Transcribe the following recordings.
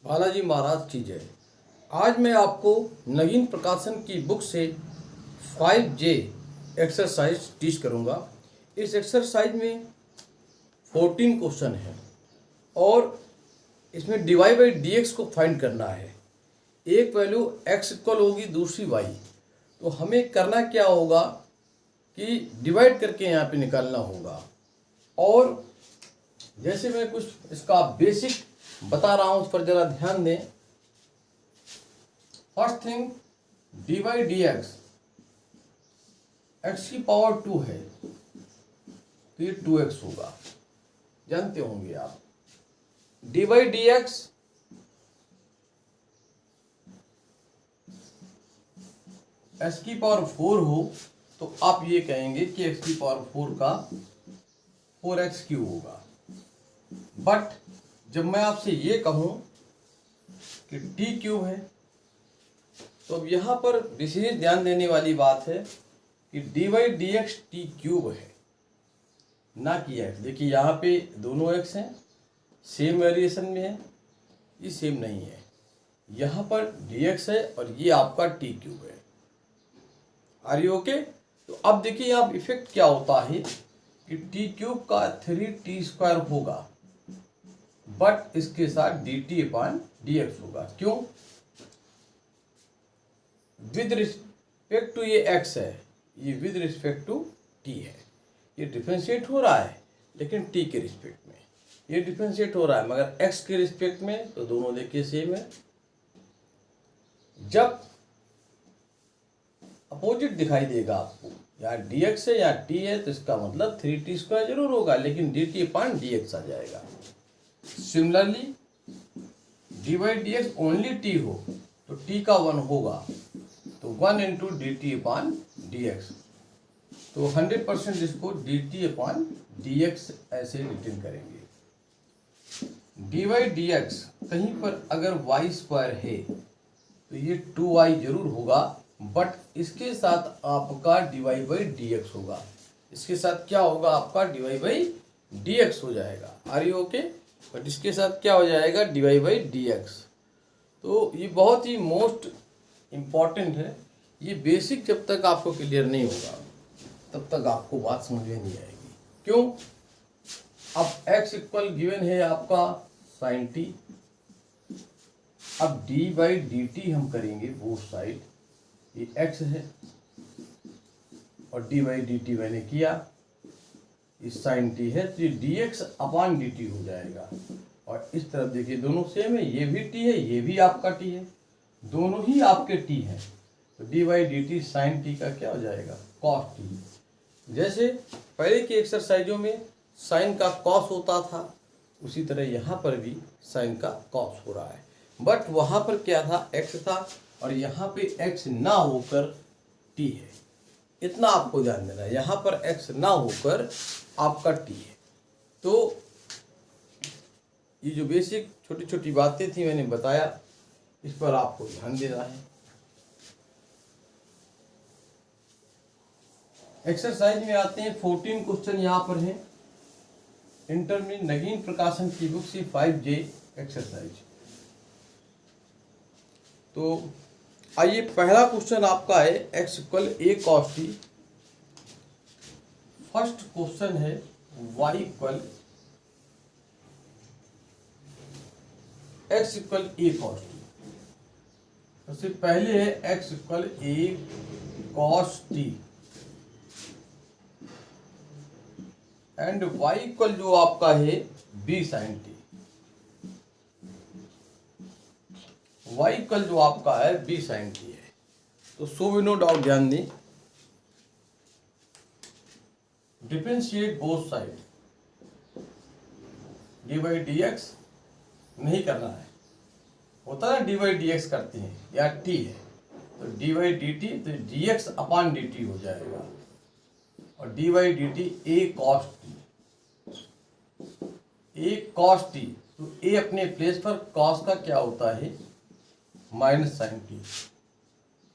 बालाजी महाराज की जय। आज मैं आपको नवीन प्रकाशन की बुक से 5J एक्सरसाइज टीच करूंगा। इस एक्सरसाइज में 14 क्वेश्चन है और इसमें dy बाई dx को फाइंड करना है। एक वैल्यू x इक्वल होगी, दूसरी y। तो हमें करना क्या होगा कि डिवाइड करके यहाँ पे निकालना होगा। और जैसे मैं कुछ इसका बेसिक बता रहा हूं उस पर जरा ध्यान दें। First thing, dy by dx x की पावर 2 है तो ये 2x होगा, जानते होंगे आप। dy बाई dx x की पावर 4 हो तो आप ये कहेंगे कि x की पावर 4 का 4x क्यूब होगा। बट जब मैं आपसे ये कहूं कि टी क्यूब है तो अब यहाँ पर विशेष ध्यान देने वाली बात है कि D by D x T cube है, ना कि एक्स। देखिए यहाँ पे दोनों एक्स हैं, सेम वेरिएशन में है, ये सेम नहीं है। यहाँ पर डी एक्स है और ये आपका टी क्यूब है। Are you okay? तो अब देखिए यहाँ इफेक्ट क्या होता है कि टी क्यूब का 3t² होगा, बट इसके साथ dt अपॉन dx होगा। क्यों? विद रिस्पेक्ट टू ये x है, ये विद रिस्पेक्ट टू t है। ये डिफरेंशिएट हो रहा है लेकिन t के रिस्पेक्ट में ये डिफरेंशिएट हो रहा है, मगर x के रिस्पेक्ट में तो दोनों देखिए सेम है। जब अपोजिट दिखाई देगा आपको, या dx है या t है, तो इसका मतलब 3t² जरूर होगा लेकिन dt अपॉन dx आ जाएगा। Similarly D by D x only T हो तो टी का 1 होगा, तो 1 into D T upon D X. तो 100% इसको D T upon D x ऐसे रिटर्न करेंगे। डी बाई डी एक्स कहीं पर अगर वाई स्क्वायर है तो ये 2y जरूर होगा, बट इसके साथ आपका D Y by D X होगा। इसके साथ क्या होगा? आपका D Y by D X हो जाएगा। Are you okay? बट इसके साथ क्या हो जाएगा? D Y by D X. तो ये बहुत ही मोस्ट इम्पॉर्टेंट है। ये बेसिक जब तक आपको क्लियर नहीं होगा तब तक आपको बात समझ में नहीं आएगी। क्यों? अब x इक्वल गिवन है आपका साइन टी। अब डी बाई डी टी हम करेंगे बोथ साइड, ये x है और डी बाई डी टी मैंने किया, इस साइन टी है तो ये D X upon D T हो जाएगा। और इस तरफ देखिए दोनों सेम है, ये भी टी है ये भी आपका टी है, दोनों ही आपके टी हैं। तो D by D T sine T का क्या हो जाएगा? Cos T. जैसे पहले की एक्सरसाइजों में साइन का कॉस होता था, उसी तरह यहाँ पर भी साइन का कॉस हो रहा है। बट वहाँ पर क्या था? एक्स था और यहाँ पे एक्स ना होकर टी है। इतना आपको ध्यान देना है, यहाँ पर x ना होकर आपका t है। तो ये जो बेसिक छोटी छोटी बातें थी मैंने बताया, इस पर आपको ध्यान देना है। एक्सरसाइज में आते हैं। 14 क्वेश्चन यहाँ पर हैं। इंटर में नवीन प्रकाशन की बुक से 5J एक्सरसाइज। तो आइए, पहला क्वेश्चन आपका है x equal a cos t। First question है y equal x equal a cos t। सबसे पहले है x equal a cos t and y equal जो आपका है b sin t। y equal जो आपका है b sin t है। तो सो भी नो डाउट ध्यान दें, differentiate both side. D by D x नहीं करना है, होता है डी बाई डी एक्स करते हैं, या टी है तो डी बाई डी टी, तो D X upon D T हो जाएगा। और D by D T A cos T, A cos T. तो ए अपने प्लेस पर, कॉस का क्या होता है? Minus sine T.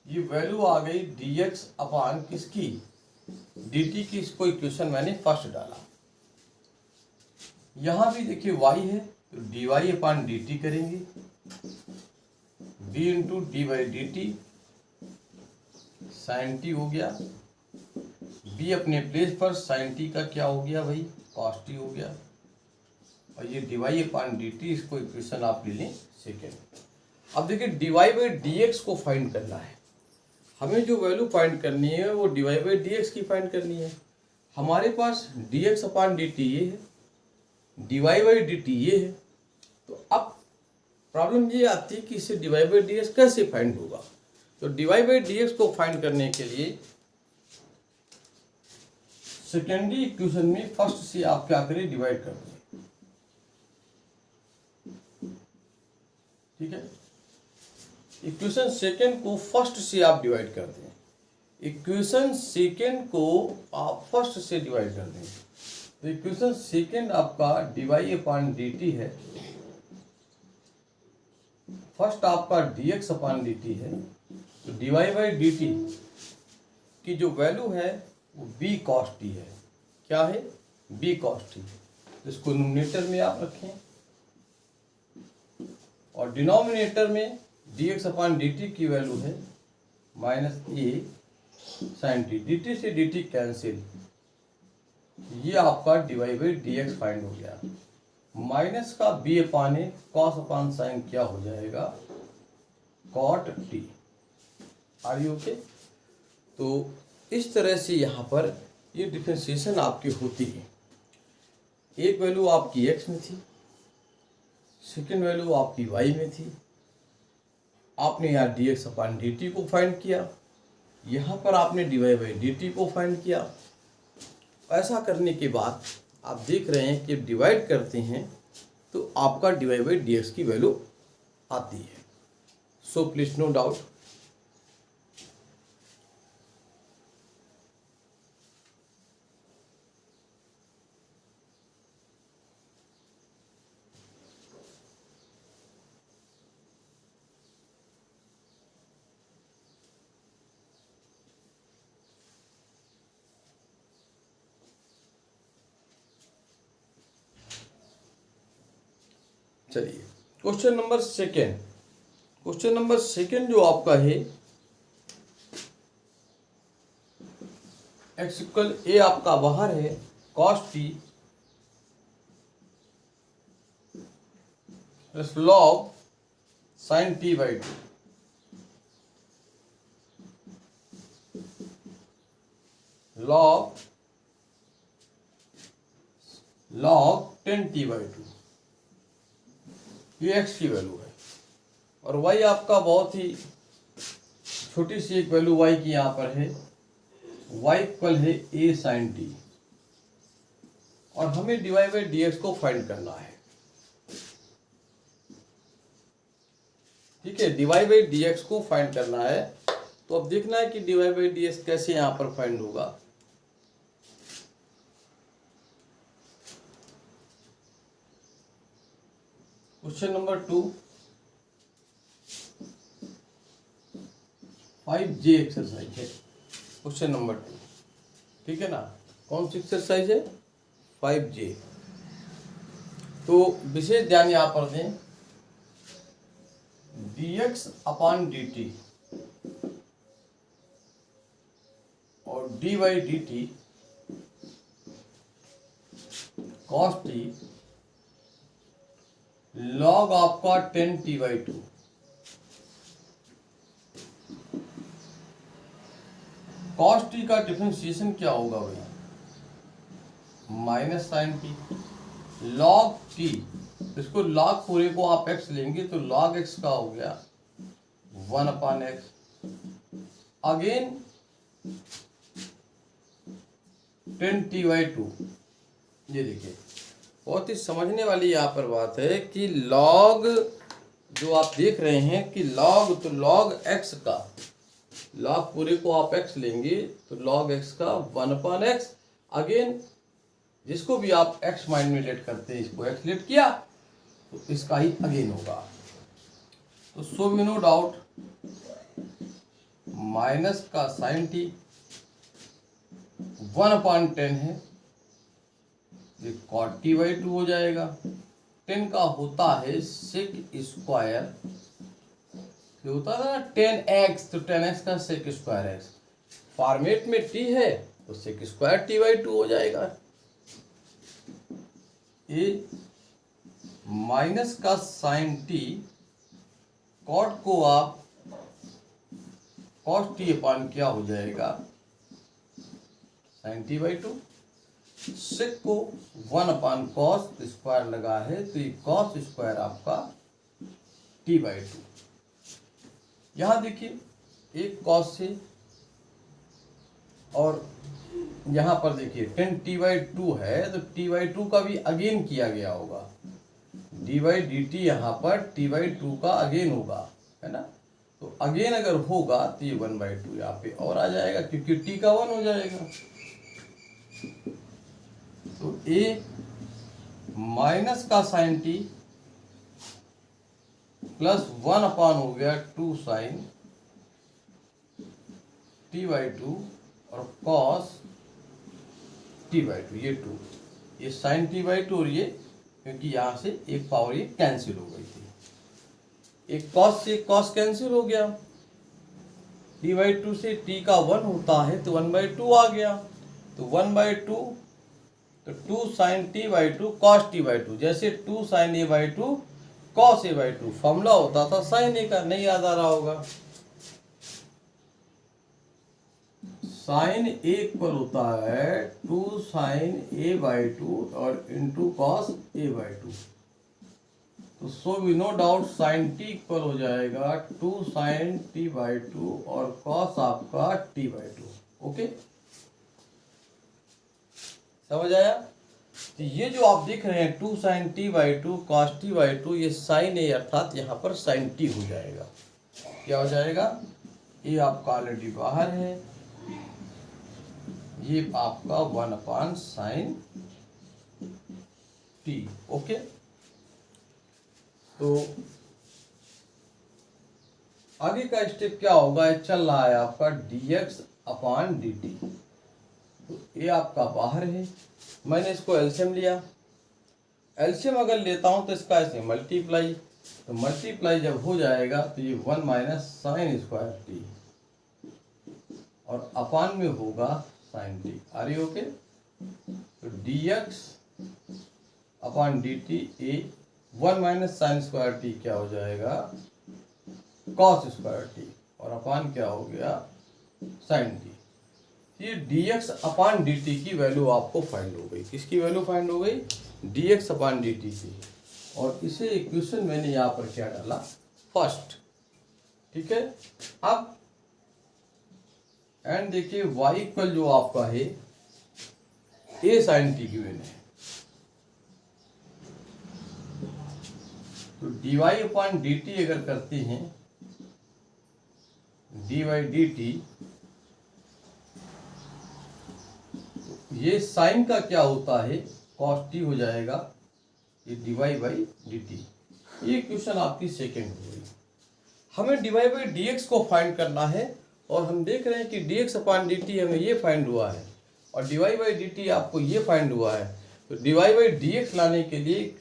ये वैल्यू आ गई डी एक्स अपॉन किसकी? डी टी की। इसको इक्वेशन मैंने फर्स्ट डाला। यहाँ भी देखिए y है तो dy अपॉन dt करेंगे, D into D by D T sine T हो गया, बी अपने प्लेस पर साइन टी का क्या हो गया भाई, कॉस टी हो गया, और ये डीवाई अपॉन डी टी, इसको इक्वेशन आप ले लें सेकेंड। अब देखिए डीवाई बाई डी एक्स को फाइंड करना है, हमें जो वैल्यू फाइंड करनी है वो डीवाई बाई डी एक्स की फाइंड करनी है। हमारे पास D X upon D T ये है, डीवाई बाई डी टी ये है, तो अब प्रॉब्लम ये आती है कि इसे डीवाई बाई डी एक्स कैसे फाइंड होगा। तो डीवाई बाई डी एक्स को फाइंड करने के लिए सेकेंडरी इक्वेशन में फर्स्ट से आप क्या करें, डिवाइड कर दें, ठीक है। इक्वेशन सेकेंड को फर्स्ट से आप डिवाइड कर दें, इक्वेशन सेकेंड को आप फर्स्ट से डिवाइड कर दें। तो इक्वेशन सेकेंड आपका डीवाई अपॉन डी टी है, फर्स्ट आपका D X upon D T है, तो डीवाई बाई डी टी की जो वैल्यू है वो बी कॉस टी है। क्या है, बी कॉस टी। तो इसको न्यूमरेटर में आप रखें और डिनोमिनेटर में D X upon D T की वैल्यू है minus A sine T, D T से डी टी कैंसिल, ये आपका D Y by D X find हो गया। माइनस का B upon A cos upon sine क्या हो जाएगा, cot T. Are you okay. तो इस तरह से यहाँ पर ये डिफरेंशिएशन आपकी होती है। एक वैल्यू आपकी एक्स में थी, सेकेंड वैल्यू आपकी वाई में थी, आपने यहाँ D X upon D T को फाइंड किया, यहाँ पर आपने डीवाई बाई डी टी को फाइंड किया। ऐसा करने के बाद आप देख रहे हैं कि डिवाइड करते हैं तो आपका डीवाई बाई डी एक्स की वैल्यू आती है। So please no doubt. चलिए question number second, question number second जो आपका है, एक्स इक्वल ए आपका बाहर है, cos T plus log sine T by two, log 10t by two, ये एक्स की वैल्यू है। और वाई आपका बहुत ही छोटी सी एक वैल्यू वाई की यहाँ पर है, वाई इक्वल है ए साइन टी, और हमें डीवाई बाई डी एक्स को फाइंड करना है। ठीक है, डीवाई बाई डी एक्स को फाइंड करना है। तो अब देखना है कि डीवाई बाई डी एक्स कैसे यहाँ पर फाइंड होगा। क्वेश्चन नंबर 2 5J एक्सरसाइज है, क्वेश्चन नंबर 2, ठीक है ना। कौन सी एक्सरसाइज है, 5J। तो विशेष ध्यान यहाँ पर दें, dx अपॉन dt और dy dt cos t log आपका 10t by two, cos T का डिफरेंशिएशन क्या होगा भाई, minus sine T, log T, इसको लॉग पूरे को आप x लेंगे तो लॉग x का हो गया 1 upon x, again 10t by two. ये देखिए बहुत ही समझने वाली यहाँ पर बात है कि लॉग जो आप देख रहे हैं कि लॉग, तो लॉग x का, लॉग पूरे को आप x लेंगे तो लॉग x का 1 अपॉन एक्स, अगेन जिसको भी आप x माइंड में लेट करते हैं, इसको x लेट किया तो इसका ही अगेन होगा। तो so we no doubt minus का साइन टी 1 अपॉन 10 है, ये कॉट टी बाई टू हो जाएगा। 10 का होता है सेक स्क्वायर जो होता था ना 10x, तो 10x का सेक स्क्वायर एक्स, फॉर्मेट में t है तो सेक स्क्वायर t/2 हो जाएगा। ये माइनस का साइन t, कॉट को आप कॉस t अपान क्या हो जाएगा, साइन t/2। सेक को 1 अपान कॉस स्क्वायर लगा है तो ये कॉस स्क्वायर आपका t/2। यहां देखिए एक कॉस से, और यहां पर देखिए 10t/2 है तो t/2 का भी अगेन किया गया होगा, d/dt यहाँ पर t/2 का अगेन होगा, है ना। तो अगेन अगर होगा तो ये 1/2 यहाँ पे और आ जाएगा क्योंकि t का 1 हो जाएगा। तो a माइनस का साइन t प्लस 1 अपान हो गया 2 साइन t/2 और कॉस t/2, ये 2, ये साइन t/2 और ये, क्योंकि यहाँ से एक पावर ये कैंसिल हो गई थी, एक कॉस से कॉस कैंसिल हो गया, t/2 से t का 1 होता है तो 1/2 आ गया, तो 1/2 तो 2 साइन t/2 कॉस t/2, जैसे 2 sign a/2 cos a/2 formula होता था साइन a का, नहीं याद आ रहा होगा। साइन a पर होता है 2 साइन a/2 और इंटू कॉस a/2, तो so we no doubt sine t पर हो जाएगा 2 साइन t/2 और कॉस आपका t/2। ओके, समझ आया। तो ये जो आप देख रहे हैं 2 साइन t/2 कॉस t/2, ये साइन a अर्थात यहाँ पर साइन t हो जाएगा। क्या हो जाएगा, ये आपका ऑलरेडी बाहर है, ये आपका 1 अपान साइन t। ओके, तो आगे का स्टेप क्या होगा, चल रहा है आपका dx अपान dt, तो ये आपका बाहर है, मैंने इसको एलसीएम लिया, एलसीएम अगर लेता हूं तो इसका ऐसे मल्टीप्लाई, तो मल्टीप्लाई जब हो जाएगा तो ये 1 माइनस साइन स्क्वायर t और अपान में होगा साइन t। आ रही ओके, तो dx अपान dt ए 1 माइनस साइन स्क्वायर t क्या हो जाएगा, कॉस स्क्वायर t और अपान क्या हो गया, साइन t। ये dx अपान dt की वैल्यू आपको फाइंड हो गई, किसकी वैल्यू फाइंड हो गई, dx अपान dt की, और इसे इक्वेशन मैंने यहाँ पर क्या डाला, फर्स्ट। ठीक है, अब एंड देखिए y इक्वल जो आपका है a साइन t गिवन है, तो dy अपान dt अगर करते हैं, dy/dt, ये साइन का क्या होता है, cos t हो जाएगा, ये dy/dt। ये क्वेश्चन आपकी सेकंड हो गई। हमें dy/dx को फाइंड करना है, और हम देख रहे हैं कि dx अपान dt हमें ये फाइंड हुआ है और dy/dt आपको ये फाइंड हुआ है। तो dy/dx लाने के लिए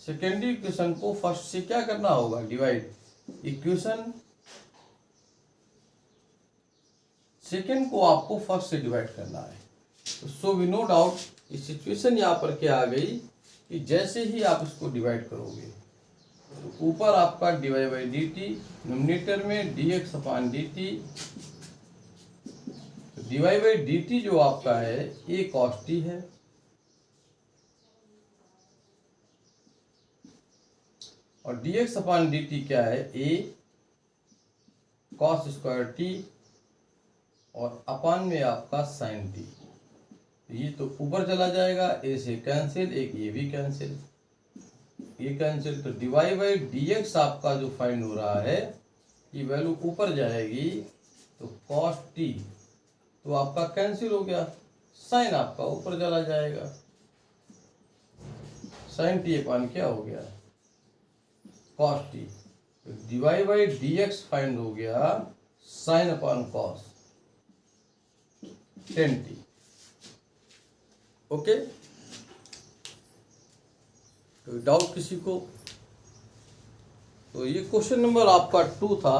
सेकेंडरी इक्वेशन को फर्स्ट से क्या करना होगा, डिवाइड, इक्वेशन सेकेंड को आपको फर्स्ट से डिवाइड करना है। तो सो वी नो डाउट इस सिचुएशन यहाँ पर क्या आ गई कि जैसे ही आप इसको डिवाइड करोगे तो ऊपर आपका dy/dt, नोमिनेटर में dx अपान dt, तो dy/dt जो आपका है a cos t है, और dx अपान dt क्या है, a cos स्क्वायर t और अपान में आपका साइन t। ये तो ऊपर चला जाएगा, a से कैंसिल, एक ये भी कैंसिल, ये कैंसिल, तो dy/dx आपका जो फाइंड हो रहा है ये वैल्यू ऊपर जाएगी, तो cos t तो आपका कैंसिल हो गया, साइन आपका ऊपर चला जाएगा, साइन t अपान क्या हो गया, cos t, तो dy/dx फाइंड हो गया साइन अपान cos 10t। ओके, तो डाउट किसी को, तो ये क्वेश्चन नंबर आपका 2 था।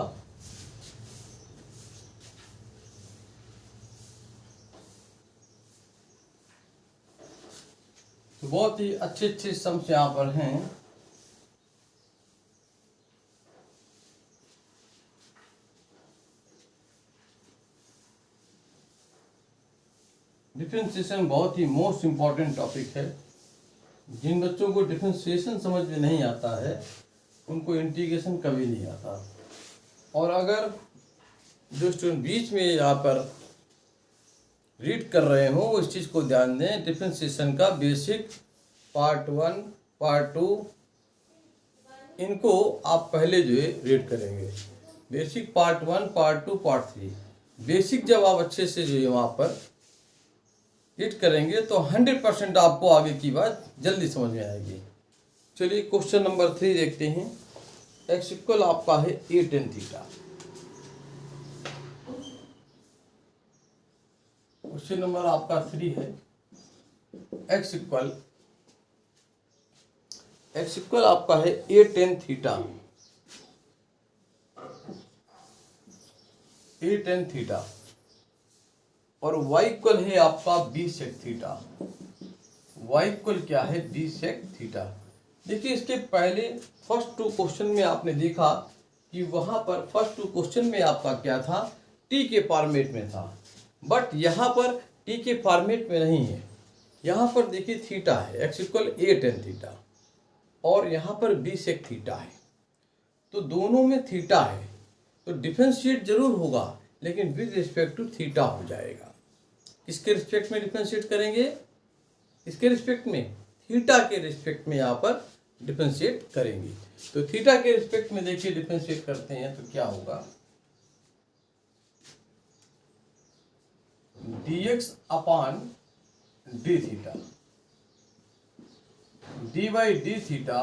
तो बहुत ही अच्छे अच्छे सम्स यहाँ पर हैं। डिफरेंशिएशन बहुत ही मोस्ट इम्पॉर्टेंट टॉपिक है। जिन बच्चों को डिफरेंशिएशन समझ में नहीं आता है उनको इंटीग्रेशन कभी नहीं आता। और अगर जो स्टूडेंट बीच में यहाँ पर रीड कर रहे हो वो इस चीज़ को ध्यान दें, डिफरेंशिएशन का बेसिक पार्ट 1 पार्ट 2 इनको आप पहले जो है रीड करेंगे। Basic part 1 part 2 part 3 basic जब आप अच्छे से जो है वहाँ पर रीड करेंगे तो 100% आपको आगे की बात जल्दी समझ में आएगी। चलिए क्वेश्चन नंबर 3 देखते हैं। एक्स इक्वल आपका है a tan theta. Question number आपका 3 है। एक्स इक्वल आपका है a tan theta. a tan theta और y इक्वल है आपका b sec theta. y equal क्या है b sec थीटा। देखिए इसके पहले फर्स्ट 2 क्वेश्चन में आपने देखा कि वहां पर फर्स्ट 2 क्वेश्चन में आपका क्या था, t के फॉर्मेट में था, बट यहाँ पर t के फॉर्मेट में नहीं है। यहाँ पर देखिए थीटा है, x equal a tan theta और यहाँ पर b sec थीटा है, तो दोनों में थीटा है तो डिफरेंशिएट जरूर होगा लेकिन विद रिस्पेक्ट टू थीटा हो जाएगा। किसके रिस्पेक्ट में डिफरेंशिएट करेंगे? इसके रिस्पेक्ट में, थीटा के रिस्पेक्ट में यहाँ पर डिफरेंशिएट करेंगे। तो थीटा के रिस्पेक्ट में देखिए डिफरेंशिएट करते हैं तो क्या होगा, dx upon D theta D by D theta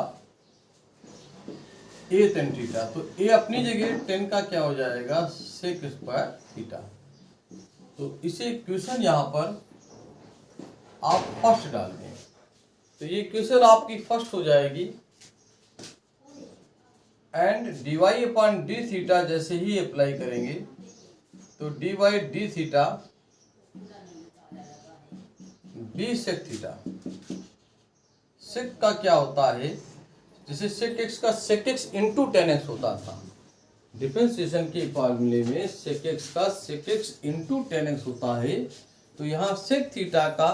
a tan theta. तो a अपनी जगह tan का क्या हो जाएगा, sec स्क्वायर थीटा। तो इसे इक्वेशन यहाँ पर आप फर्स्ट डाल दें तो ये इक्वेशन आपकी फर्स्ट हो जाएगी। And D Y upon D theta जैसे ही अप्लाई करेंगे तो D Y D theta D sec theta. Sec का क्या होता है, जैसे सेक एक्स का sec X into tan X होता था। डिफरेंशिएशन के फॉर्मूले में सेक एक्स का sec X into tan X होता है, तो यहाँ सेक थीटा का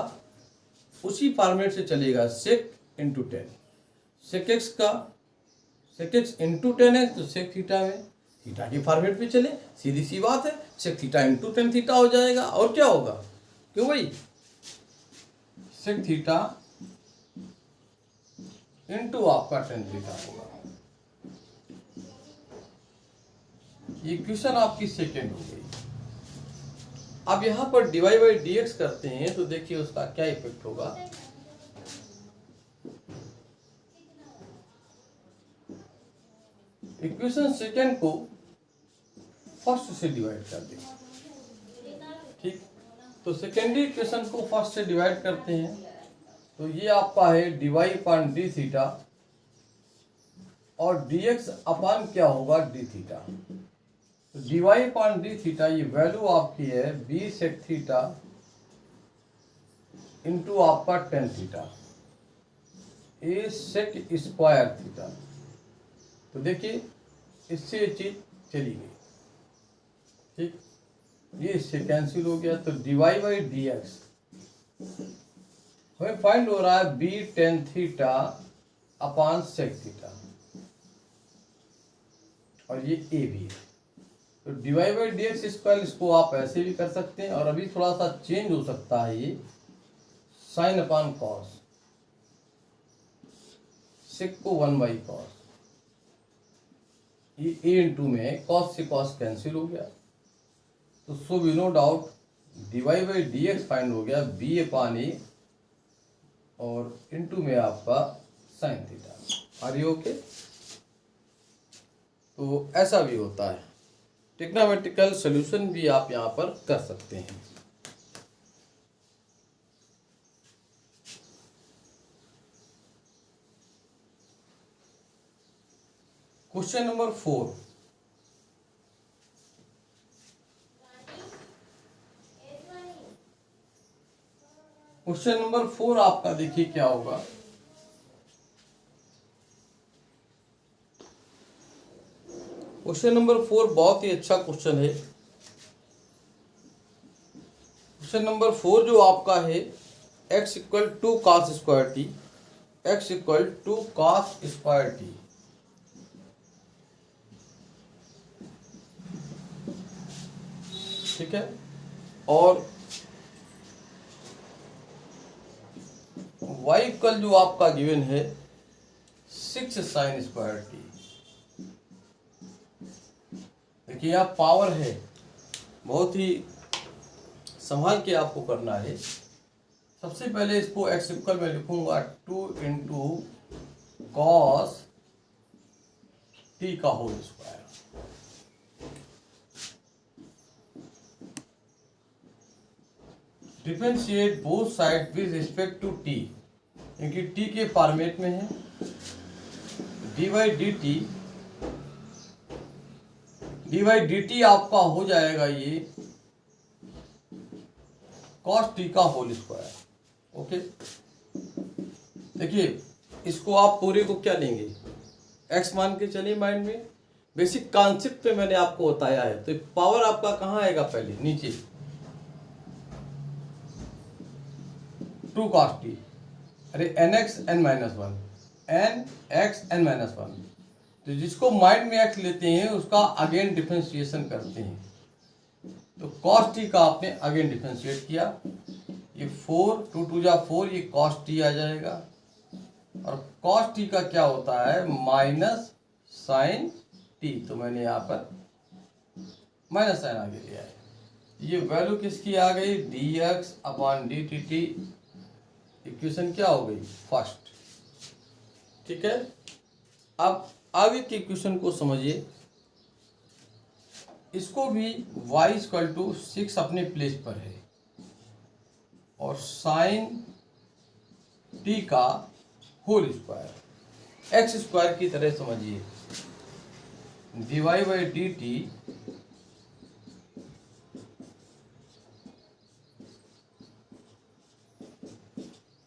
उसी फॉर्मेट से चलेगा, sec into tan. Sec X का sec X into tan X तो सेक थीटा में थीटा के फॉर्मेट पे चले, सीधी सी बात है, sec theta into tan theta हो जाएगा। और क्या होगा, क्यों भाई, सेक थीटा इंटू आपका टेन थीटा होगा। ये इक्वेशन आपकी सेकेंड हो गई। अब यहां पर डिवाई बाई डी एक्स करते हैं तो देखिए उसका क्या इफेक्ट होगा। इक्वेशन सेकेंड को फर्स्ट से डिवाइड कर दें, ठीक। तो सेकेंडरी इक्वेशन को फर्स्ट से डिवाइड करते हैं तो ये आपका है डिवाई अपॉन डी थीटा और dx अपॉन क्या होगा डी थीटा। तो डिवाई अपॉन डी थीटा ये वैल्यू आपकी है बी सेक थीटा इंटू आपका टेन थीटा ए सेक स्क्वायर थीटा। तो देखिए इससे ये चीज चली गई, ठीक, ये इससे कैंसिल हो गया। तो डिवाई बाई डी एक्स हमें फाइंड हो रहा है b tan theta upon sec theta और ये ए भी है। तो d y by D x square इसको आप ऐसे भी कर सकते हैं और अभी थोड़ा सा चेंज हो सकता है, ये साइन अपॉन कॉस, सेक को वन बाई कॉस, ये ए इंटू में है, कॉस से कॉस कैंसिल हो गया। तो so we no doubt D Y by D X find हो गया बी अपॉन ए और इंटू में आपका sine theta. Are you okay? तो ऐसा भी होता है, ट्रिग्नोमेट्रिकल सॉल्यूशन भी आप यहाँ पर कर सकते हैं। क्वेश्चन नंबर 4, क्वेश्चन नंबर 4 आपका देखिए क्या होगा। क्वेश्चन नंबर 4 बहुत ही अच्छा क्वेश्चन है। क्वेश्चन नंबर 4 जो आपका है, x equal to cos square t, x equal to cos square t. ठीक है, और y इक्वल जो आपका गिवन है 6 साइन स्क्वायर टी। देखिए यहाँ पावर है, बहुत ही संभाल के आपको करना है। सबसे पहले इसको x इक्वल में लिखूंगा 2 इंटू कॉस टी का whole square. Differentiate both side with respect to t, क्योंकि टी के फॉर्मेट में है। डी वाई डी टी आपका हो जाएगा ये कॉस टी का होल स्क्वायर। ओके, देखिए इसको आप पूरे को क्या लेंगे, एक्स मान के चलिए माइंड में। बेसिक कॉन्सेप्ट पे मैंने आपको बताया है। तो पावर आपका कहाँ आएगा, पहले नीचे 2 कॉस टी, अरे n x n minus one, n x n minus one. तो जिसको माइंड में एक्स लेते हैं उसका अगेन डिफरेंशिएशन करते हैं। तो कॉस टी का आपने अगेन डिफरेंशिएट किया, ये 4 2 2 जा 4, ये कॉस टी आ जाएगा। और कॉस टी का क्या होता है, माइनस साइन टी। तो मैंने यहाँ पर माइनस साइन आगे लिया है। ये वैल्यू किसकी आ गई, D X upon D T T. Equation क्या हो गई, फर्स्ट। ठीक है, अब आगे के इक्वेशन को समझिए। इसको भी y इक्वल टू 6 अपने प्लेस पर है, और साइन t का होल स्क्वायर एक्स स्क्वायर की तरह समझिए। dy बाई डी टी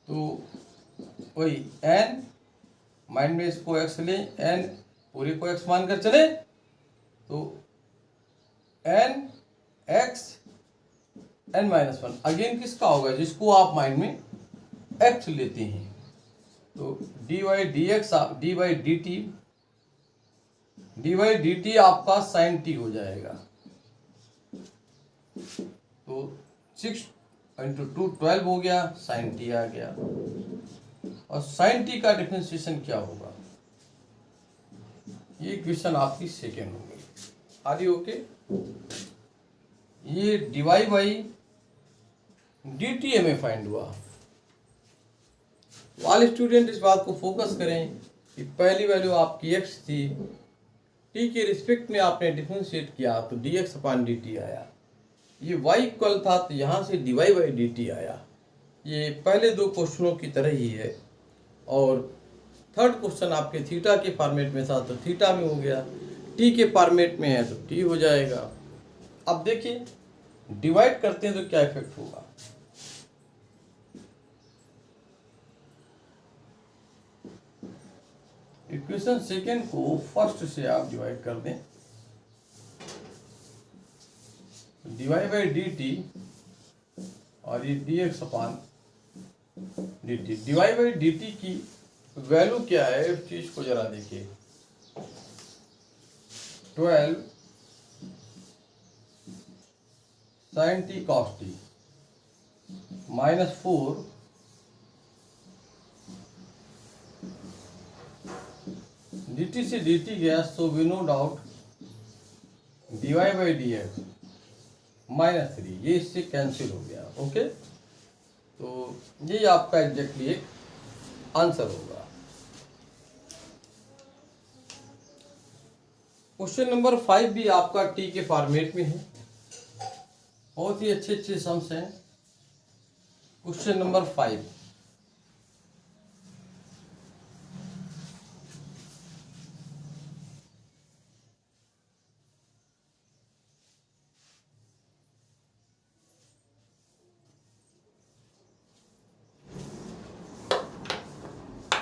तो वही n, माइंड में इसको x ले, n पूरे को x मान कर चले, तो n x n minus one again किसका होगा, जिसको आप माइंड में x लेते हैं। तो D Y d x d Y d t आपका साइन टी हो जाएगा। तो 6 इंटू 2 12 हो गया, साइन टी आ गया। और साइन टी का डिफरेंशिएशन क्या होगा, ये क्वेश्चन आपकी सेकेंड हो गई। Are you okay. ये डिवाई बाई डी टी हमें फाइंड हुआ। वाल स्टूडेंट इस बात को फोकस करें कि पहली वैल्यू आपकी x थी, t के रिस्पेक्ट में आपने डिफरेंशिएट किया तो dx अपॉन dt आया। ये y इक्वल था तो यहाँ से dy बाई dt आया। ये पहले दो क्वेश्चनों की तरह ही है। और थर्ड क्वेश्चन आपके थीटा के फॉर्मेट में था तो थीटा में हो गया, t के फॉर्मेट में है तो t हो जाएगा। अब देखिए डिवाइड करते हैं तो क्या इफेक्ट होगा। इक्वेशन सेकेंड को फर्स्ट से आप डिवाइड कर दें। डिवाई बाई डी टी और ये D X upon D T. D Y by D T की वैल्यू क्या है, इस चीज को जरा देखिए। 12 sine T cos T minus 4 dt से dt गया, so we no doubt dy by D X minus 3, ये इससे कैंसिल हो गया। ओके, तो ये आपका एग्जैक्टली एक आंसर होगा। क्वेश्चन नंबर 5 भी आपका टी के फॉर्मेट में है। बहुत ही अच्छे अच्छे सम्स हैं। क्वेश्चन नंबर 5,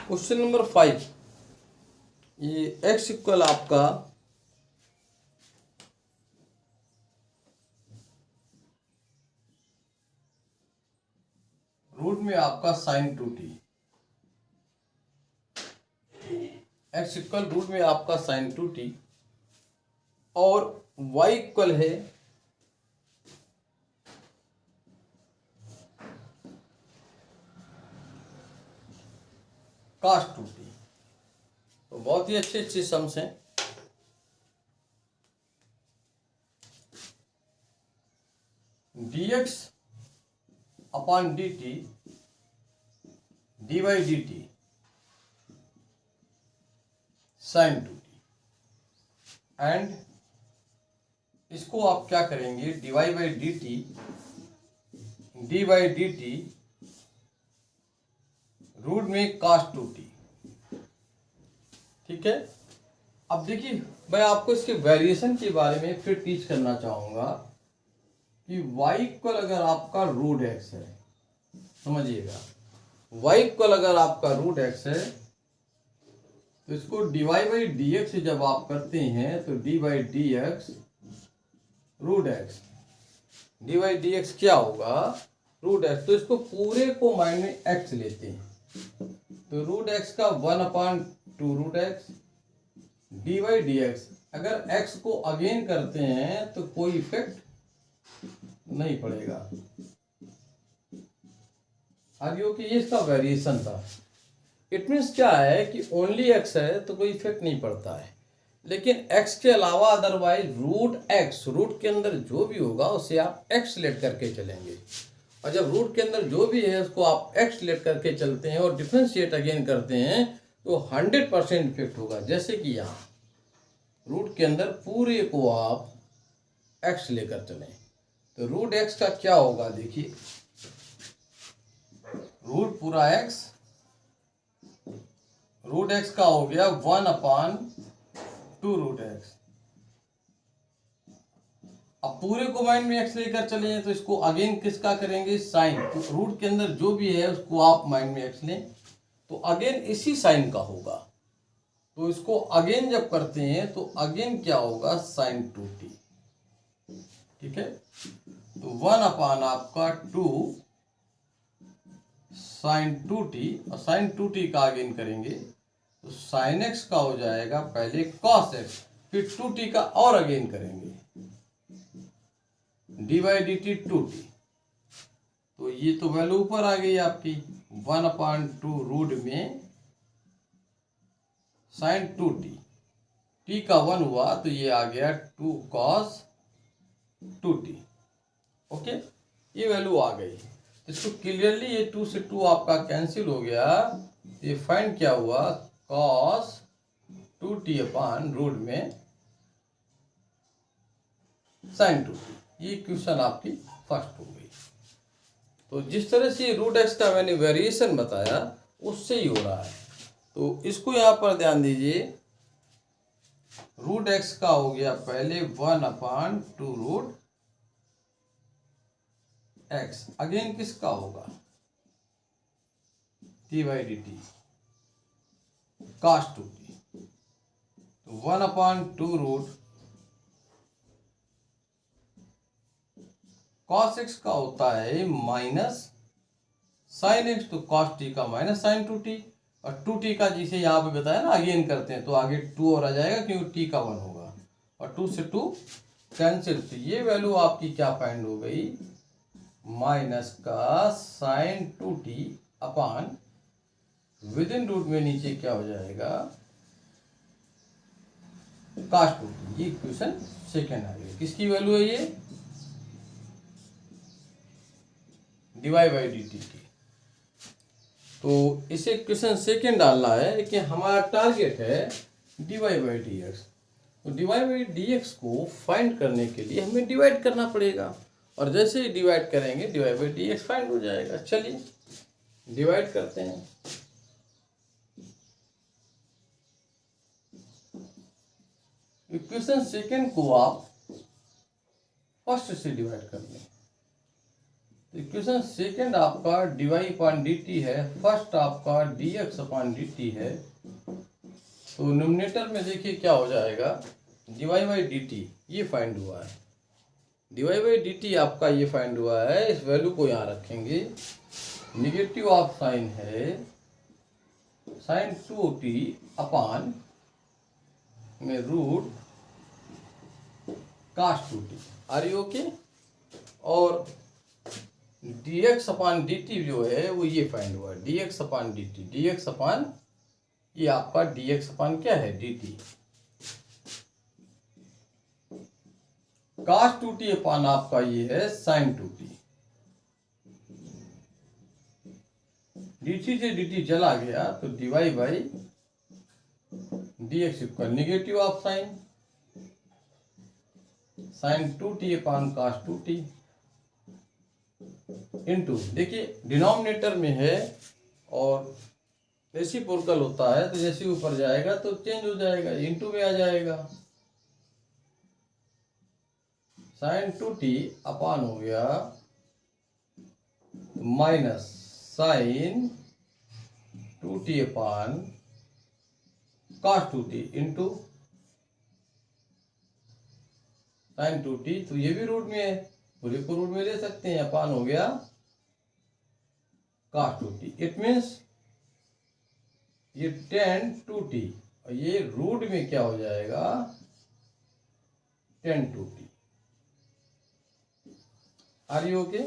क्वेश्चन नंबर 5, ये x इक्वल आपका रूट में आपका sign 2t, x equal root में आपका साइन 2t और y इक्वल है cos 2t। तो बहुत ही अच्छे अच्छे सम्स हैं। dx upon dt dy dt sine 2t, and इसको आप क्या करेंगे, dy बाई dt रूट में cos 2t। ठीक है। अब देखिए, मैं आपको इसके वेरिएशन के बारे में फिर टीच करना चाहूंगा कि y इक्वल अगर आपका रूट x है, समझिएगा, y इक्वल अगर आपका रूट x है तो इसको dy बाई dx से जब आप करते हैं तो dy by dx root x, dy by dx क्या होगा, रूट x। तो इसको पूरे को माइंड में x लेते हैं तो रूट x का 1/2 root x dy by dx। अगर x को अगेन करते हैं तो कोई इफेक्ट नहीं पड़ेगा। आगे कि ये इसका वेरिएशन था। इट मीन्स क्या है कि ओनली x है तो कोई इफेक्ट नहीं पड़ता है, लेकिन x के अलावा अदरवाइज रूट x, रूट के अंदर जो भी होगा उसे आप x लेट करके चलेंगे, और जब रूट के अंदर जो भी है उसको आप x लेट करके चलते हैं और डिफरेंशिएट अगेन करते हैं तो 100% इफेक्ट होगा। जैसे कि यहाँ रूट के अंदर पूरे को आप x लेकर चलें तो रूट x का क्या होगा, देखिए रूट पूरा x, रूट x का हो गया 1/2 रूट x। अब पूरे को माइंड में x लेकर चले तो इसको अगेन किसका करेंगे, साइन। तो रूट के अंदर जो भी है उसको आप माइंड में x लें तो अगेन इसी साइन का होगा। तो इसको अगेन जब करते हैं तो अगेन क्या होगा, साइन 2t। ठीक है। तो 1/2 आपका 2 साइन 2t, और साइन 2t का अगेन करेंगे तो साइन x का हो जाएगा पहले cos x, फिर 2t का और अगेन करेंगे dy dt 2t। तो ये तो वैल्यू ऊपर आ गई आपकी 1/2 रूट में साइन 2t, t का 1 हुआ तो ये आ गया 2 cos 2t। ओके, ये वैल्यू आ गई। इसको क्लियरली ये 2 से 2 आपका कैंसिल हो गया। ये फाइंड क्या हुआ, cos 2t अपॉन रूट में साइन 2t। ये क्वेश्चन आपकी फर्स्ट हो गई। तो जिस तरह से रूट x का मैंने वेरिएशन बताया उससे ही हो रहा है। तो इसको यहाँ पर ध्यान दीजिए, रूट x का हो गया पहले 1/2 रूट x, अगेन किसका होगा, dy dt cos 2t। तो 1/2 रूट cos x का होता है माइनस साइन x, तो cos t का माइनस साइन 2t, और 2t का जिसे यहाँ पे बताया ना अगेन करते हैं तो आगे 2 और आ जाएगा क्योंकि t का 1 होगा, और 2 से 2 कैंसिल। तो ये वैल्यू आपकी क्या फाइंड हो गई, माइनस का sine 2t upon within root में नीचे क्या हो जाएगा, cos 2t। ये क्वेश्चन सेकेंड आ गया। किसकी वैल्यू है ये, dy बाई dt की। तो इसे क्वेश्चन सेकेंड डालना है कि हमारा टारगेट है dy बाई dx। तो dy बाई dx को फाइंड करने के लिए हमें डिवाइड करना पड़ेगा, और जैसे ही डिवाइड करेंगे dy बाई dx फाइंड हो जाएगा। चलिए डिवाइड करते हैं। इक्वेशन सेकेंड को आप फर्स्ट से डिवाइड कर लें। तो इक्वेशन सेकेंड आपका dy अपॉन dt है, फर्स्ट आपका dx अपॉन dt है। तो न्यूमरेटर में देखिए क्या हो जाएगा, dy बाई dt ये फाइंड हुआ है, dy बाई dt आपका ये फाइंड हुआ है। इस वैल्यू को यहाँ रखेंगे, निगेटिव ऑफ साइन है साइन 2t अपॉन में root cos 2t। Are you okay? और dx अपॉन dt जो है वो ये फाइंड हुआ है, dx upon dt, dx upon ये आपका dx अपॉन क्या है dt, cos 2t अपॉन आपका ये है sin 2t। dt से dt चला गया तो dy by dx equal negative of sign sin 2t upon cos 2t into, देखिए डिनोमिनेटर में है और रेसिप्रोकल होता है तो जैसे ऊपर जाएगा तो चेंज हो जाएगा, इनटू में आ जाएगा। sin 2t अपॉन हो गया minus sin 2t upon cos 2t into sin 2t, तो ये भी रूट में है, पूरे को रूट में ले सकते हैं, अपॉन हो गया cos 2t। इट मीन्स ये tan 2t और ये रूट में क्या हो जाएगा tan 2t। Are you okay?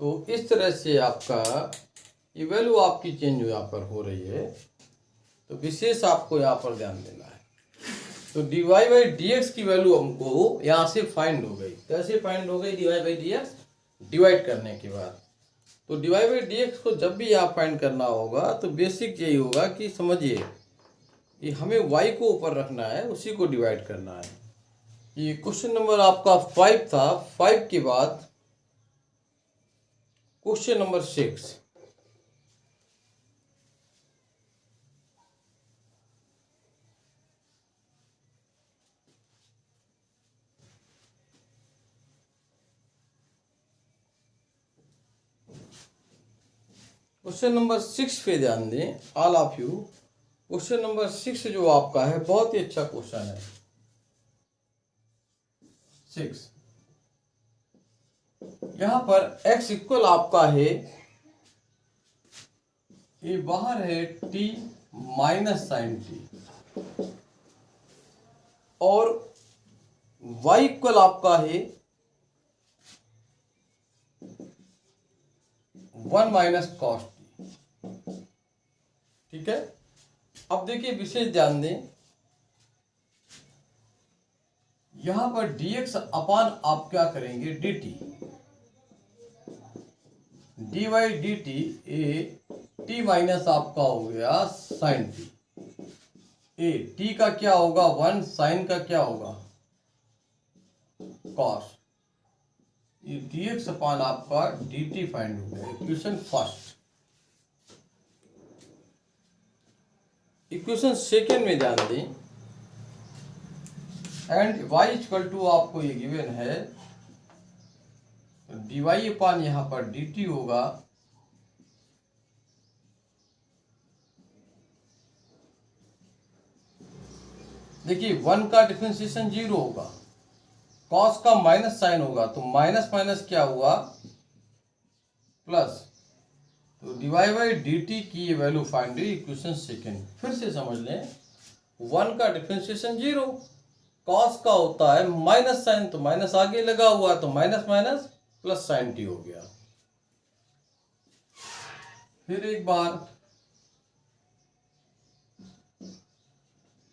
तो इस तरह से आपका ये वैल्यू आपकी चेंज यहाँ पर हो रही है, तो विशेष आपको यहाँ पर ध्यान देना है। तो dy बाई dx की वैल्यू हमको यहाँ से फाइंड हो गई। कैसे फाइंड हो गई? dy बाई dx डिवाइड करने के बाद। तो dy बाई dx को जब भी आप फाइंड करना होगा तो बेसिक यही होगा कि समझिए ये हमें y को ऊपर रखना है, उसी को डिवाइड करना है। ये क्वेश्चन नंबर आपका 5 था। 5 के बाद क्वेश्चन नंबर 6। क्वेश्चन नंबर 6 पे ध्यान दें all of you. Question number 6 जो आपका है बहुत ही अच्छा क्वेश्चन है। 6 यहां पर x इक्वल आपका है, ये बाहर है t माइनस साइन t, और y इक्वल आपका है 1 माइनस कॉस टी। ठीक है, अब देखिए विशेष ध्यान दें, यहां पर dx अपान आप क्या करेंगे dt, dy dt ए t माइनस आपका हो गया साइन टी। ए t का क्या होगा 1, साइन का क्या होगा कॉस। ये dx अपान आपका dt फाइंड हो गया। Equation first. इक्वेशन सेकेंड में ध्यान दें, एंड y इक्वल टू आपको ये गिवन है, dy अपान यहां पर dt होगा देखिए 1 का डिफरेंशिएशन 0 होगा, कॉस का माइनस साइन होगा तो माइनस माइनस क्या हुआ प्लस। तो डिवाइड बाई dt की ये वैल्यू फाइंड हुई इक्वेशन सेकेंड। फिर से समझ लें, 1 का डिफरेंशिएशन 0, कॉस का होता है माइनस साइन तो माइनस आगे लगा हुआ तो minus minus plus sign T हो गया। फिर एक बार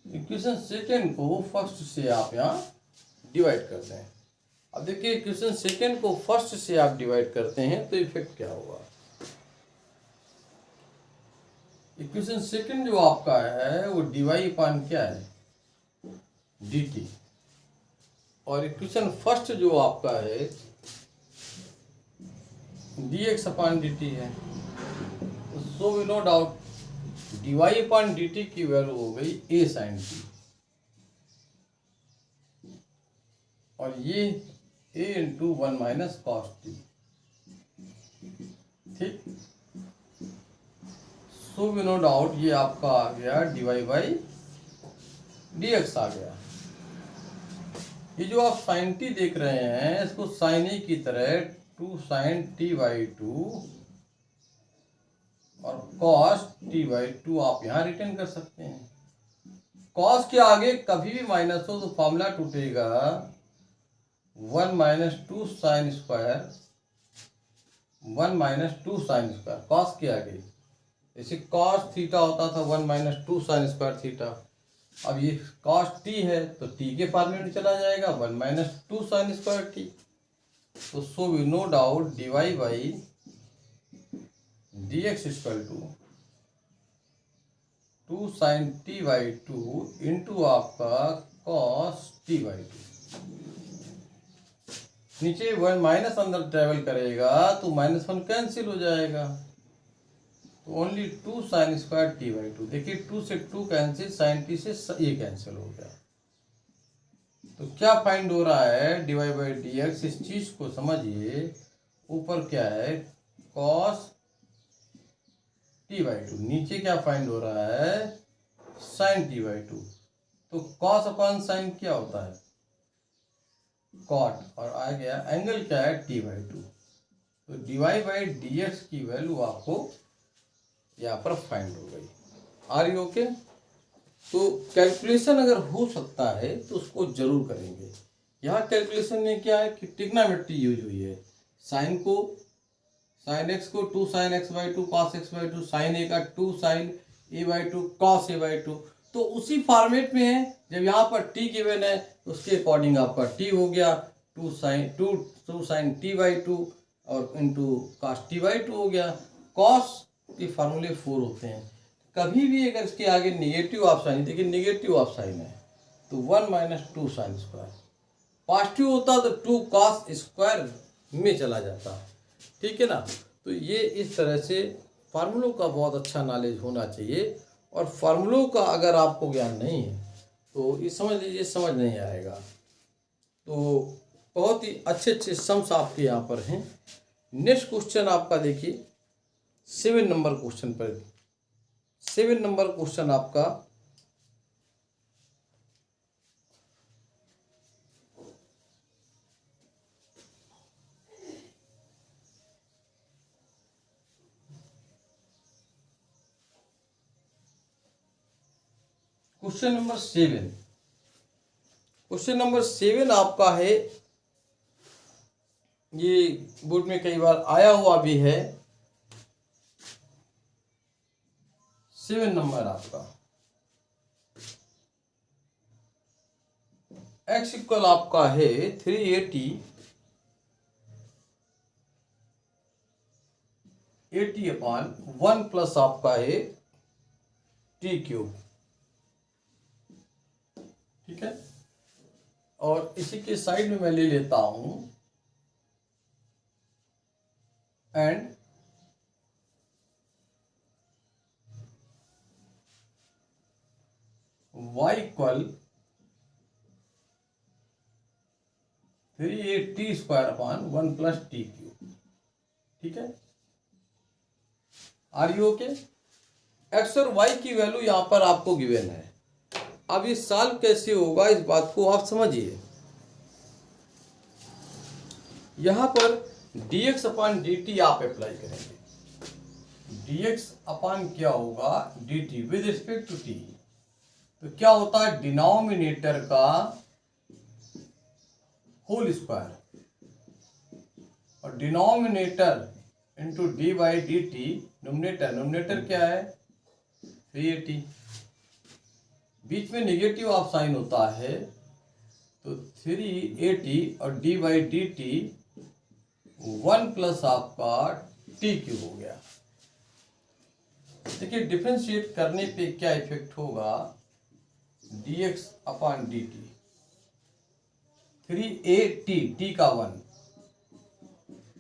इक्वेशन सेकेंड को फर्स्ट से आप यहां डिवाइड करते हैं। अब देखिए इक्वेशन सेकेंड को फर्स्ट से आप डिवाइड करते हैं तो इफेक्ट क्या होगा। इक्वेशन सेकेंड जो आपका है वो dy अपान क्या है dt, और इक्वेशन फर्स्ट जो आपका है dx अपान dt है। So we no doubt dy upon dt की वैल्यू हो गई a साइन t। और ये a into 1 minus cos t. ठीक, सो वी नो डाउट ये आपका आ गया dy बाई dx आ गया। ये जो आप साइन टी देख रहे हैं इसको साइन ए की तरह 2 साइन टी बाई 2 और कॉस टी बाई 2 आप यहाँ रिटर्न कर सकते हैं। कॉस के आगे कभी भी माइनस हो तो फॉर्मूला टूटेगा 1 minus 2 sine square 1 minus 2 sine square cos के आगे। जैसे कॉस थीटा होता था 1 माइनस 2 साइन स्क्वायर थीटा। अब ये कॉस टी है तो टी के फॉर्मूले में चला जाएगा 1 माइनस 2 साइन स्क्वायर टी। तो so we no doubt dy by dx equal to 2 sine T by 2 into आपका कॉस टी बाई 2। नीचे 1 माइनस अंदर ट्रेवल करेगा तो -1 कैंसिल हो जाएगा, तो only 2 sign square T by 2। देखिए 2 से 2 कैंसिल, साइन टी से ये कैंसिल हो गया। तो क्या फाइंड हो रहा है dy बाई डी एक्स। इस चीज को समझिए, ऊपर क्या है कॉस टी बाई 2, नीचे क्या फाइंड हो रहा है साइन टी बाई 2। तो कॉस अपॉन साइन क्या होता है कॉट, और आ गया एंगल क्या है टी बाई 2। तो dy बाई डी एक्स की वैल्यू आपको यहाँ पर फाइंड हो गई। Are you okay. तो कैलकुलेशन अगर हो सकता है तो उसको जरूर करेंगे। यहाँ कैलकुलेशन में क्या है कि ट्रिग्नोमेट्री यूज हुई है। साइन को साइन एक्स को 2 sine X by 2 cos X by 2, sine A का 2 sine A by 2 cos A by 2। तो उसी फॉर्मेट में है। जब यहाँ पर टी गिवन है तो उसके अकॉर्डिंग आपका टी हो गया 2 साइन टी बाई 2 और इंटू कॉस टी बाई 2 हो गया। कॉस के फार्मूले 4 होते हैं। कभी भी अगर इसके आगे निगेटिव ऑफ साइन, देखिए निगेटिव ऑफ साइन है तो 1 माइनस 2 साइन स्क्वायर। पॉजिटिव होता तो 2 कॉस स्क्वायर में चला जाता। ठीक है ना। तो ये इस तरह से फार्मूलों का बहुत अच्छा नॉलेज होना चाहिए। और फार्मूलों का अगर आपको ज्ञान नहीं है तो ये समझ लीजिए समझ नहीं आएगा। तो बहुत ही अच्छे अच्छे सम्स आपके यहाँ पर हैं। नेक्स्ट क्वेश्चन आपका देखिए 7 नंबर क्वेश्चन पर। 7 नंबर क्वेश्चन आपका क्वेश्चन नंबर 7। क्वेश्चन नंबर 7 आपका है, ये बोर्ड में कई बार आया हुआ भी है। 7 नंबर आपका x इक्वल आपका है 380 अपॉन 1 प्लस आपका है टी क्यूब। ठीक है। और इसी के साइड में मैं ले लेता हूं and y equal 380 square upon 1 plus t cube. ठीक है। Are you okay. एक्स और वाई की वैल्यू यहां पर आपको गिवन है। अब ये सॉल्व कैसे होगा इस बात को आप समझिए। यहां पर dx अपॉन dt आप अप्लाई करेंगे। dx अपॉन क्या होगा dt with respect to t। तो क्या होता है डिनोमिनेटर का होल स्क्वायर और denominator into D by D t. Numerator क्या है 380। बीच में निगेटिव ऑफ साइन होता है तो 380 और D by D T 1 plus आपका टी क्यूब हो गया। देखिए डिफरेंशिएट करने पे क्या इफेक्ट होगा dx अपॉन dt। 380 टी का 1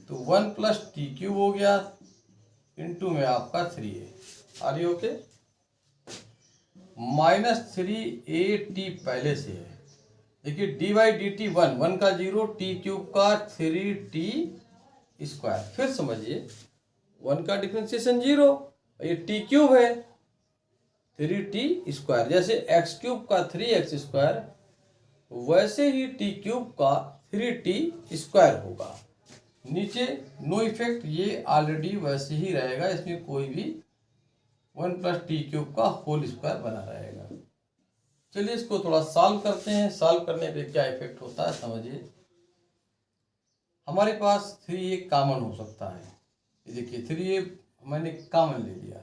तो 1 प्लस टी क्यूब हो गया इंटू में आपका 3a। Are you okay. -3a t पहले से है देखिए डी बाई डी टी 1 का 0, टी क्यूब का 3t²। फिर समझिए 1 का डिफरेंशिएशन 0, ये टी क्यूब है 3t²। जैसे x³ का 3x², वैसे ही टी क्यूब का 3t² होगा। नीचे नो इफेक्ट, ये ऑलरेडी वैसे ही रहेगा, इसमें कोई भी 1 + t³ का होल स्क्वायर बना रहेगा। चलिए इसको थोड़ा सॉल्व करते हैं। सॉल्व करने पे क्या इफेक्ट होता है समझिए। हमारे पास 3a कॉमन हो सकता है। ये देखिए 3a मैंने कॉमन ले लिया।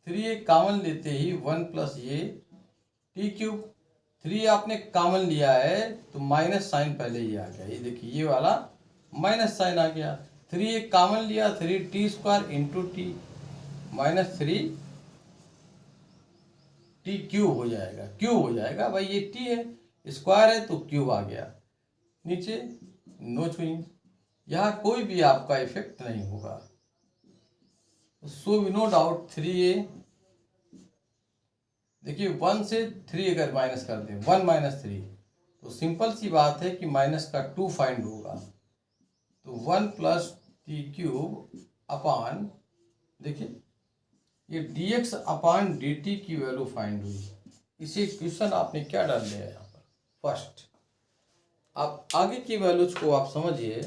3a कॉमन लेते ही 1 + ये t³। 3 आपने कॉमन लिया है तो माइनस साइन पहले ही आ गया। ये देखिए ये वाला माइनस साइन आ गया। 3a कॉमन लिया, 3t² × t -3t³ हो जाएगा। क्यूब हो जाएगा भाई, ये t है, स्क्वायर है तो क्यूब आ गया। नीचे नो छुइंग, यहाँ कोई भी आपका इफेक्ट नहीं होगा। सो वी नो डाउट 3a, देखिए 1 से 3 अगर माइनस कर दें, 1 - 3, तो सिंपल सी बात है कि माइनस का 2 फाइंड होगा। तो 1 + t³ अपान, देखिए ये dx/dt की वैल्यू फाइंड हुई। इसी क्वेश्चन आपने क्या डाल दिया यहाँ पर फर्स्ट। आप आगे की वैल्यूज को आप समझिए।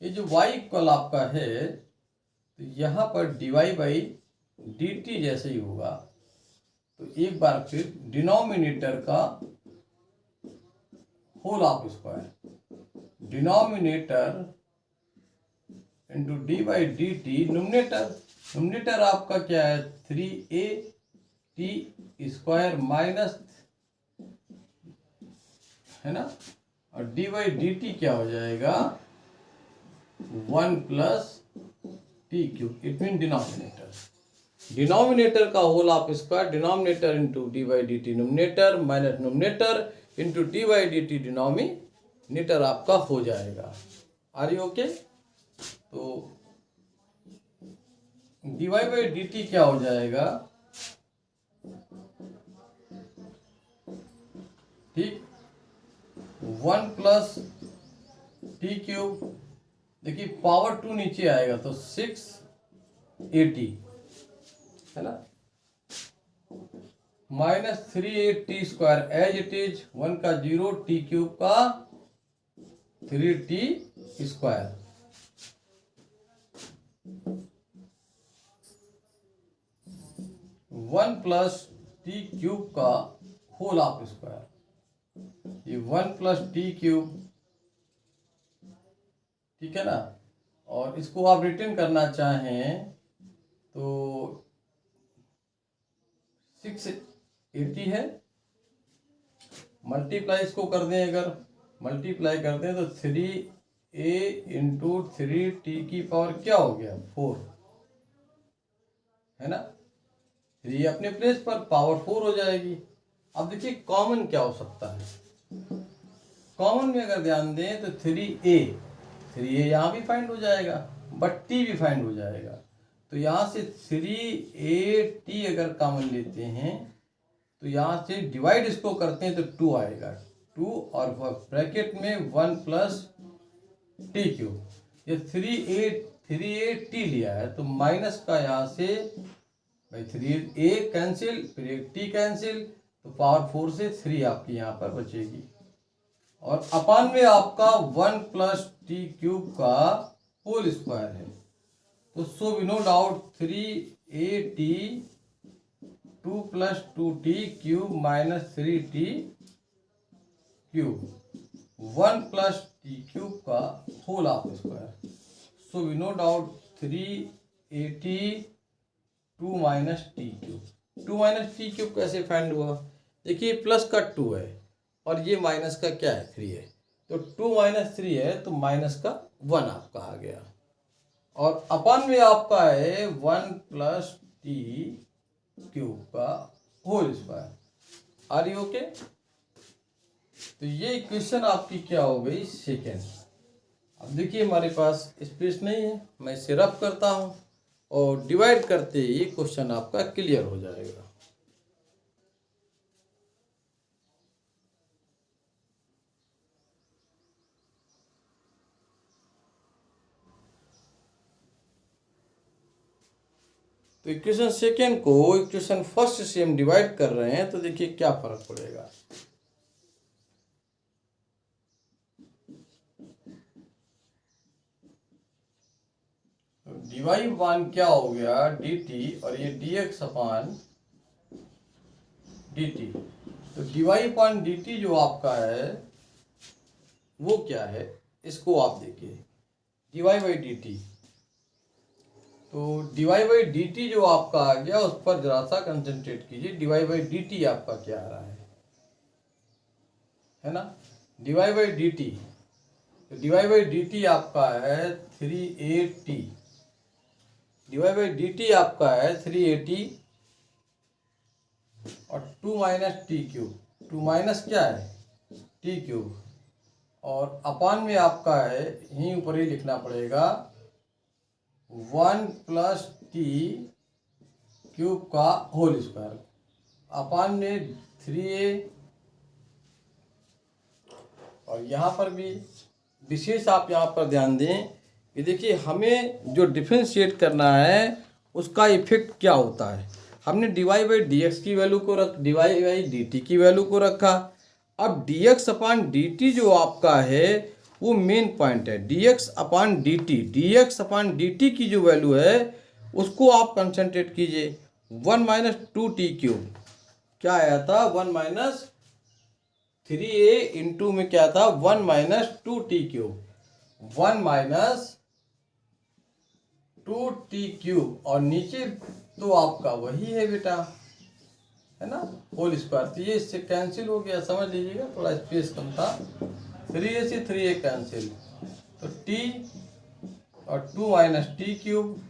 ये जो y इक्वल आपका है, तो यहाँ पर dy/dt जैसे ही होगा। तो एक बार फिर डिनोमिनेटर का whole of square, denominator into dy/dt, numerator आपका क्या है 3at² माइनस, है ना, और dy/dt क्या हो जाएगा 1 + t³। इट मीन डिनोमिनेटर का whole of square, denominator into dy/dt numerator minus numerator into dy/dt denominator आपका हो जाएगा। Are you okay? तो dy/dt क्या हो जाएगा, ठीक, 1 + t³। देखिए पावर 2 नीचे आएगा तो 6at, है ना, -3at² एज इट इज, 1 का 0, t³ का 3t²। 1 + t³ का होल ऑफ स्क्वायर, ये 1 + t³, ठीक है ना। और इसको आप रिटर्न करना चाहें तो 680 है, मल्टीप्लाई इसको कर दें, अगर मल्टीप्लाई कर दें तो 3a × 3t की पावर क्या हो गया 4, है ना। 3 अपने प्लेस पर, पावर 4 हो जाएगी। अब देखिए कॉमन क्या हो सकता है। कॉमन में अगर ध्यान दें तो 3a यहाँ भी फाइंड हो जाएगा, बट t भी फाइंड हो जाएगा। तो यहाँ से 3at अगर कॉमन लेते हैं तो यहाँ से डिवाइड इसको करते हैं तो 2 आएगा, 2 और ब्रैकेट में 1 + t³। ये 3at लिया है तो माइनस का यहाँ से भाई 3a कैंसिल, फिर एक t कैंसिल, तो पावर 4 से 3 आपकी यहाँ पर बचेगी। और अपान में आपका 1 + t³ का होल स्क्वायर है। तो so we no doubt 3at 2 + 2t³ - 3t³ 1 + t³ का whole of square. So we no doubt 3at 2 - t³। 2 - t³ कैसे फाइंड हुआ? देखिए प्लस का 2 है और ये माइनस का क्या है 3 है, तो 2 - 3 है तो माइनस का 1 आपका आ गया। और अपान में आपका है 1 + t³ का whole square. Are you okay? तो ये इक्वेशन आपकी क्या हो गई सेकेंड। अब देखिए हमारे पास स्पेस नहीं है, मैं इसे रफ करता हूँ और डिवाइड करते ही क्वेश्चन आपका क्लियर हो जाएगा। तो इक्वेशन सेकेंड को इक्वेशन फर्स्ट से हम डिवाइड कर रहे हैं, तो देखिए क्या फर्क पड़ेगा। dy वन क्या हो गया dt और ये dx अपान dt। तो dy अपान dt जो आपका है वो क्या है, इसको आप देखिए dy बाई dt। तो dy बाई dt जो आपका आ गया उस पर जरा सा कंसंट्रेट कीजिए। dy बाई dt आपका क्या आ रहा है ना, dy बाई dt। तो dy बाई dt आपका है 380, dy बाई dt आपका है 380 और 2 माइनस टी क्यूब, 2 माइनस क्या है टी क्यूब, और अपान में आपका है यहीं ऊपर ही लिखना पड़ेगा 1 प्लस टी क्यूब का होल स्क्वायर, अपान में 3a। और यहाँ पर भी विशेष आप यहाँ पर ध्यान दें कि देखिए हमें जो डिफरेंशिएट करना है उसका इफेक्ट क्या होता है। हमने dy बाई dx की वैल्यू को dy बाई dt की वैल्यू को रखा। अब dx अपान dt जो आपका है वो मेन पॉइंट है। dx अपान dt की जो वैल्यू है उसको आप कंसंट्रेट कीजिए। 1 माइनस 2t क्यूब क्या आया था, 1 माइनस 3a इंटू में क्या था 1 minus 2t cube, 1 minus 2t cube और नीचे तो आपका वही है बेटा, है ना, होल स्क्वायर। तो ये इससे कैंसिल हो गया, समझ लीजिएगा, थोड़ा स्पेस कम था। 3a से 3a कैंसिल, तो t और 2 माइनस टी क्यूब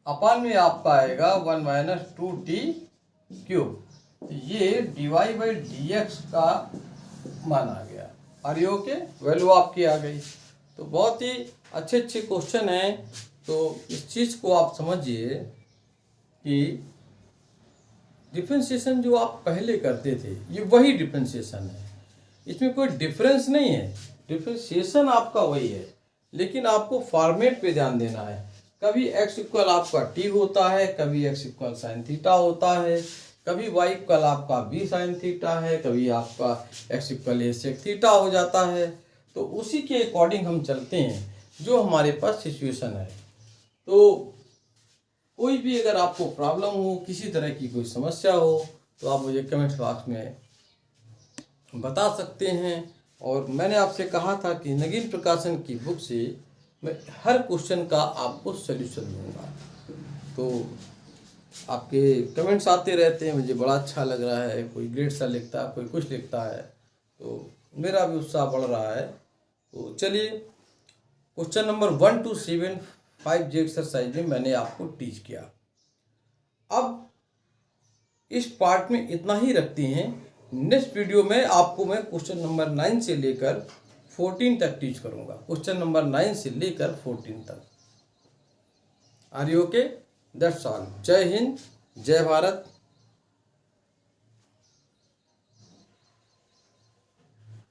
अपान में आपका आएगा 1 माइनस 2t क्यूब। ये dy बाई dx का मान आ गया। आर यू ओके, वैल्यू आपकी आ गई। तो बहुत ही अच्छे अच्छे क्वेश्चन हैं। तो इस चीज़ को आप समझिए कि डिफरेंशिएशन जो आप पहले करते थे ये वही डिफरेंशिएशन है, इसमें कोई डिफरेंस नहीं है। डिफरेंशिएशन आपका वही है, लेकिन आपको फॉर्मेट पे ध्यान देना है। कभी x इक्वल आपका t होता है, कभी x इक्वल साइन थीटा होता है, कभी y इक्वल आपका b साइन थीटा है, कभी आपका x equal a sec theta हो जाता है। तो उसी के अकॉर्डिंग हम चलते हैं जो हमारे पास सिचुएशन है। तो कोई भी अगर आपको प्रॉब्लम हो, किसी तरह की कोई समस्या हो, तो आप मुझे कमेंट बॉक्स में बता सकते हैं। और मैंने आपसे कहा था कि नगीन प्रकाशन की बुक से मैं हर क्वेश्चन का आपको सल्यूशन दूंगा। तो आपके कमेंट्स आते रहते हैं, मुझे बड़ा अच्छा लग रहा है। कोई ग्रेट सा लिखता है, कोई कुछ लिखता है, तो मेरा भी उत्साह बढ़ रहा है। तो चलिए, question number 1 to 7 5J exercise में मैंने आपको टीच किया। अब इस पार्ट में इतना ही रखते हैं। नेक्स्ट वीडियो में आपको मैं क्वेश्चन नंबर 9 से लेकर 14 तक टीच करूंगा। क्वेश्चन नंबर 9 से लेकर 14 तक। Are you okay? That's all. जय हिंद, जय भारत।